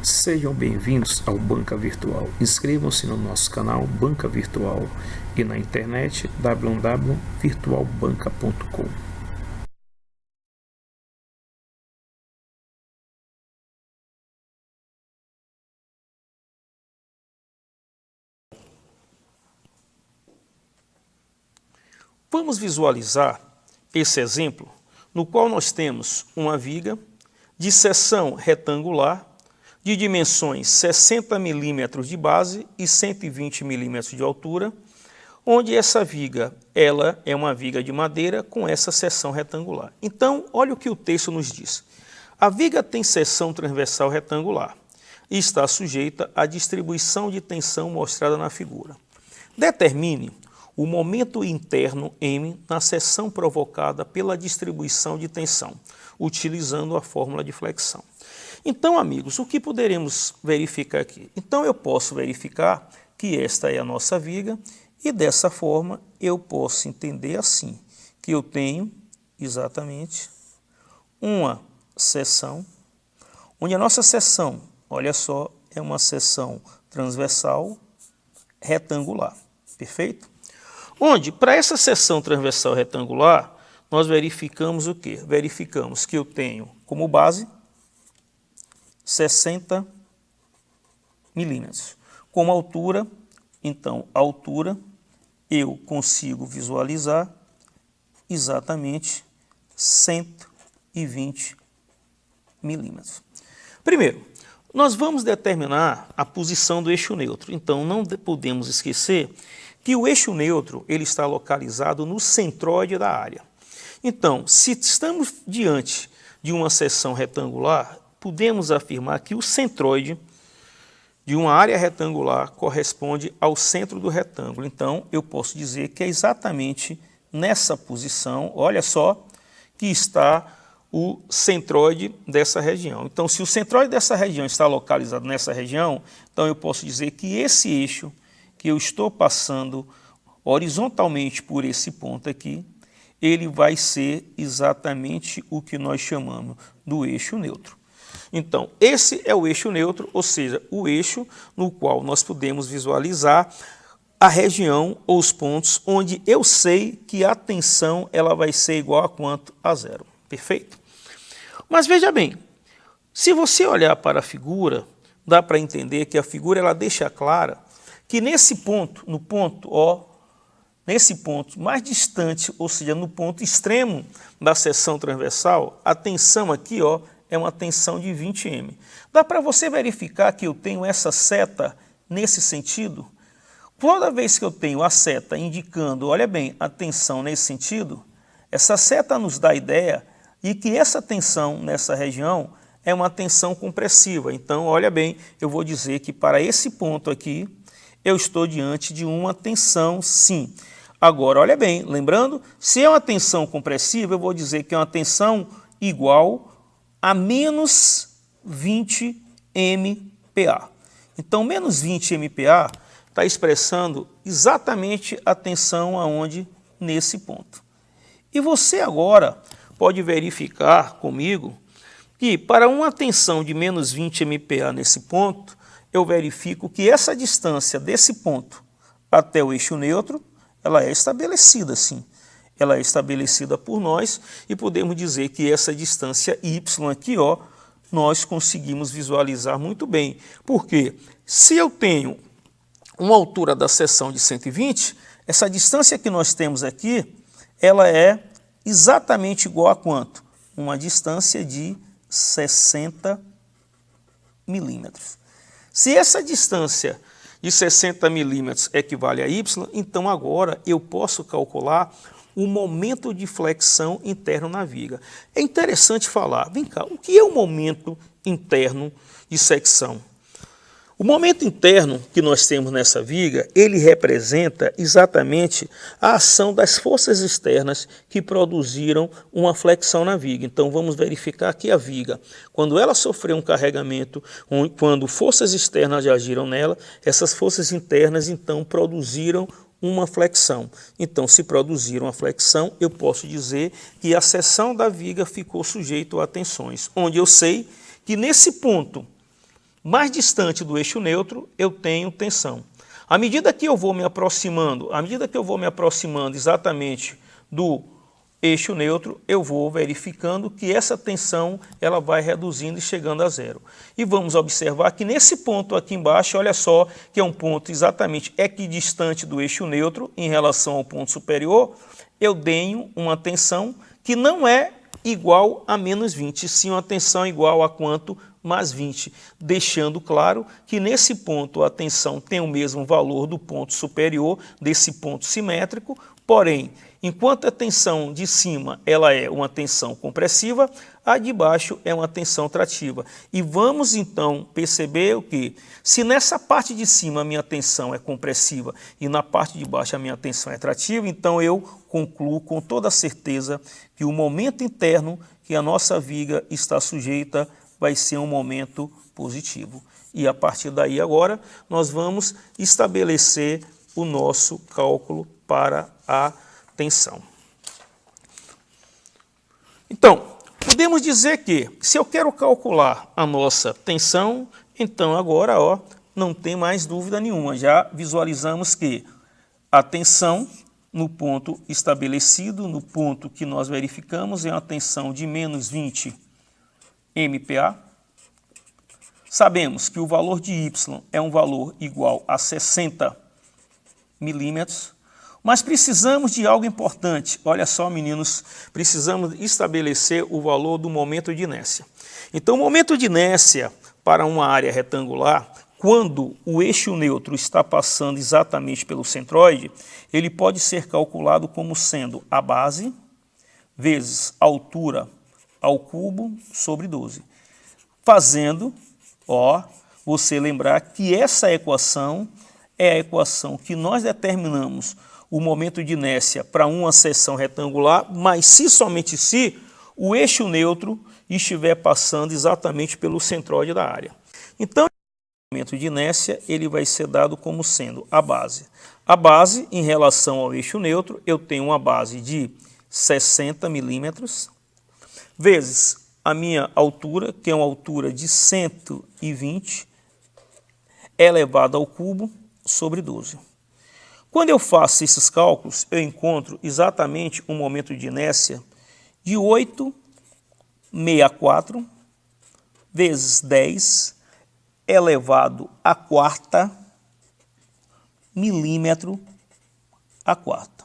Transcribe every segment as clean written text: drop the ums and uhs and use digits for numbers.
Sejam bem-vindos ao Banca Virtual. Inscrevam-se no nosso canal Banca Virtual e na internet www.virtualbanca.com. Vamos visualizar esse exemplo no qual nós temos uma viga de seção retangular de dimensões 60 milímetros de base e 120 milímetros de altura, onde essa viga ela é uma viga de madeira com essa seção retangular. Então, olha o que o texto nos diz. A viga tem seção transversal retangular e está sujeita à distribuição de tensão mostrada na figura. Determine o momento interno M na seção provocada pela distribuição de tensão, utilizando a fórmula de flexão. Então, amigos, o que poderemos verificar aqui? Então, eu posso verificar que esta é a nossa viga e, dessa forma, eu posso entender assim, que eu tenho exatamente uma seção, onde a nossa seção, olha só, é uma seção transversal retangular, perfeito? Onde, para essa seção transversal retangular, nós verificamos o quê? Verificamos que eu tenho como base 60 milímetros. Como altura, então, a altura, eu consigo visualizar exatamente 120 milímetros. Primeiro, nós vamos determinar a posição do eixo neutro. Então, não podemos esquecer que o eixo neutro ele está localizado no centroide da área. Então, se estamos diante de uma seção retangular, podemos afirmar que o centroide de uma área retangular corresponde ao centro do retângulo. Então, eu posso dizer que é exatamente nessa posição, olha só, que está o centroide dessa região. Então, se o centroide dessa região está localizado nessa região, então eu posso dizer que esse eixo que eu estou passando horizontalmente por esse ponto aqui, ele vai ser exatamente o que nós chamamos do eixo neutro. Então, esse é o eixo neutro, ou seja, o eixo no qual nós podemos visualizar a região ou os pontos onde eu sei que a tensão ela vai ser igual a quanto? A zero. Perfeito? Mas veja bem, se você olhar para a figura, dá para entender que a figura ela deixa clara que nesse ponto, no ponto O, nesse ponto mais distante, ou seja, no ponto extremo da seção transversal, a tensão aqui, ó, é uma tensão de 20 M. Dá para você verificar que eu tenho essa seta nesse sentido? Toda vez que eu tenho a seta indicando, olha bem, a tensão nesse sentido, essa seta nos dá a ideia de que essa tensão nessa região é uma tensão compressiva. Então, olha bem, eu vou dizer que para esse ponto aqui, eu estou diante de uma tensão, sim. Agora, olha bem, lembrando, se é uma tensão compressiva, eu vou dizer que é uma tensão igual a menos 20 MPa. Então, menos 20 MPa está expressando exatamente a tensão aonde? Nesse ponto. E você agora pode verificar comigo que para uma tensão de menos 20 MPa nesse ponto, eu verifico que essa distância desse ponto até o eixo neutro, ela é estabelecida, sim. Ela é estabelecida por nós e podemos dizer que essa distância y aqui, ó, nós conseguimos visualizar muito bem. Porque se eu tenho uma altura da seção de 120, essa distância que nós temos aqui, ela é exatamente igual a quanto? Uma distância de 60 milímetros. Se essa distância de 60 milímetros equivale a y, então agora eu posso calcular o momento de flexão interno na viga. É interessante falar, vem cá, o que é o momento interno de secção? O momento interno que nós temos nessa viga, ele representa exatamente a ação das forças externas que produziram uma flexão na viga. Então vamos verificar que a viga, quando ela sofreu um carregamento, quando forças externas agiram nela, essas forças internas então produziram uma flexão. Então, se produziram uma flexão, eu posso dizer que a seção da viga ficou sujeita a tensões, onde eu sei que nesse ponto mais distante do eixo neutro, eu tenho tensão. À medida que eu vou me aproximando, exatamente do eixo neutro, eu vou verificando que essa tensão ela vai reduzindo e chegando a zero. E vamos observar que nesse ponto aqui embaixo, olha só, que é um ponto exatamente equidistante do eixo neutro em relação ao ponto superior, eu tenho uma tensão que não é igual a menos 20, sim uma tensão igual a quanto? Mais 20, deixando claro que nesse ponto a tensão tem o mesmo valor do ponto superior, desse ponto simétrico, porém, enquanto a tensão de cima ela é uma tensão compressiva, a de baixo é uma tensão trativa. E vamos então perceber o que? Se nessa parte de cima a minha tensão é compressiva e na parte de baixo a minha tensão é trativa, então eu concluo com toda certeza que o momento interno que a nossa viga está sujeita vai ser um momento positivo. E a partir daí agora nós vamos estabelecer o nosso cálculo para a tensão. Então, podemos dizer que se eu quero calcular a nossa tensão, então agora não tem mais dúvida nenhuma. Já visualizamos que a tensão no ponto estabelecido, no ponto que nós verificamos, é uma tensão de menos 20 MPa. Sabemos que o valor de Y é um valor igual a 60 milímetros, mas precisamos de algo importante. Olha só, meninos, precisamos estabelecer o valor do momento de inércia. Então, o momento de inércia para uma área retangular, quando o eixo neutro está passando exatamente pelo centroide, ele pode ser calculado como sendo a base vezes a altura ao cubo sobre 12. Fazendo, você lembrar que essa equação é a equação que nós determinamos o momento de inércia para uma seção retangular, mas somente se o eixo neutro estiver passando exatamente pelo centroide da área. Então, o momento de inércia ele vai ser dado como sendo a base. A base, em relação ao eixo neutro, eu tenho uma base de 60 milímetros, vezes a minha altura, que é uma altura de 120, elevado ao cubo sobre 12. Quando eu faço esses cálculos, eu encontro exatamente um momento de inércia de 8,64 vezes 10 elevado à quarta milímetro a quarta.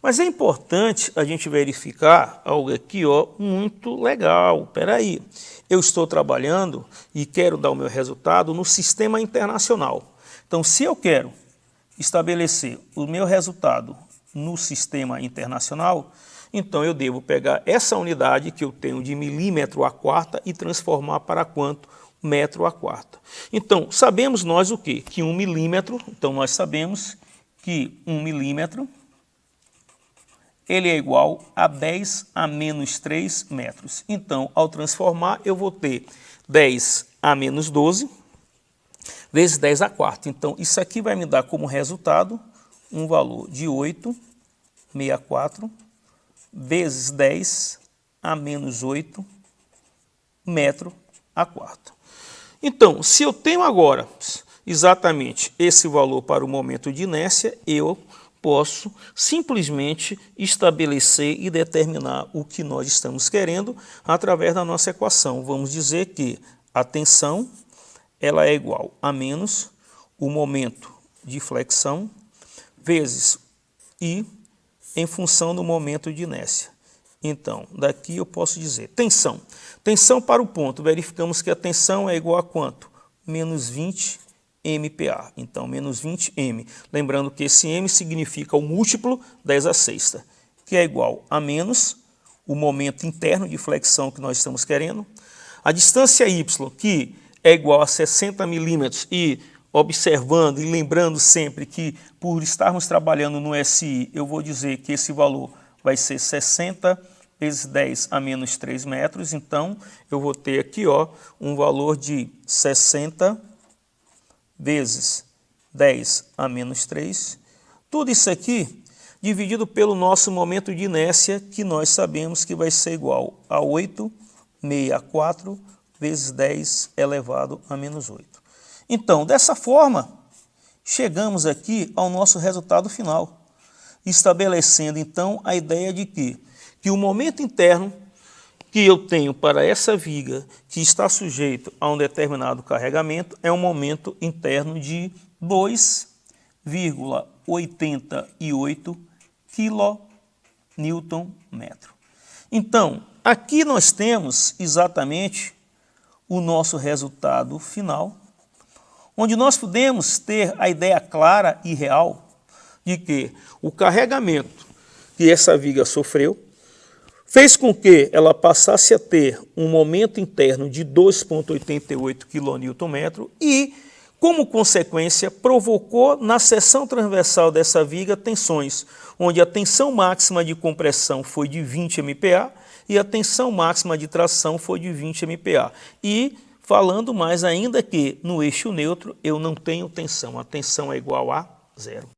Mas é importante a gente verificar algo aqui, muito legal. Espera aí, eu estou trabalhando e quero dar o meu resultado no sistema internacional. Então, se eu quero estabelecer o meu resultado no sistema internacional, então eu devo pegar essa unidade que eu tenho de milímetro a quarta e transformar para quanto? Metro a quarta. Então, sabemos nós o quê? Que 1 milímetro, então nós sabemos que 1 milímetro ele é igual a 10 a menos 3 metros. Então, ao transformar, eu vou ter 10 a menos 12 vezes 10 a quarta. Então, isso aqui vai me dar como resultado um valor de 8,64 vezes 10 a menos 8 metro a quarta. Então, se eu tenho agora exatamente esse valor para o momento de inércia, eu posso simplesmente estabelecer e determinar o que nós estamos querendo através da nossa equação. Vamos dizer que a tensão ela é igual a menos o momento de flexão vezes I em função do momento de inércia. Então, daqui eu posso dizer tensão. Tensão para o ponto, verificamos que a tensão é igual a quanto? Menos 20 MPa. Então, menos 20 M. Lembrando que esse M significa o múltiplo 10 a sexta, que é igual a menos o momento interno de flexão que nós estamos querendo. A distância Y, que é igual a 60 milímetros, e observando e lembrando sempre que por estarmos trabalhando no SI, eu vou dizer que esse valor vai ser 60 vezes 10 a menos 3 metros. Então, eu vou ter aqui um valor de 60 vezes 10 a menos 3. Tudo isso aqui dividido pelo nosso momento de inércia, que nós sabemos que vai ser igual a 8,64 vezes 10 elevado a menos 8. Então, dessa forma, chegamos aqui ao nosso resultado final, estabelecendo então a ideia de que o momento interno que eu tenho para essa viga que está sujeito a um determinado carregamento é um momento interno de 2,88 kNm. Então, aqui nós temos exatamente o nosso resultado final, onde nós podemos ter a ideia clara e real de que o carregamento que essa viga sofreu fez com que ela passasse a ter um momento interno de 2,88 kNm e, como consequência, provocou na seção transversal dessa viga tensões, onde a tensão máxima de compressão foi de 20 MPa e a tensão máxima de tração foi de 20 MPa. E, falando mais ainda que no eixo neutro eu não tenho tensão, a tensão é igual a zero.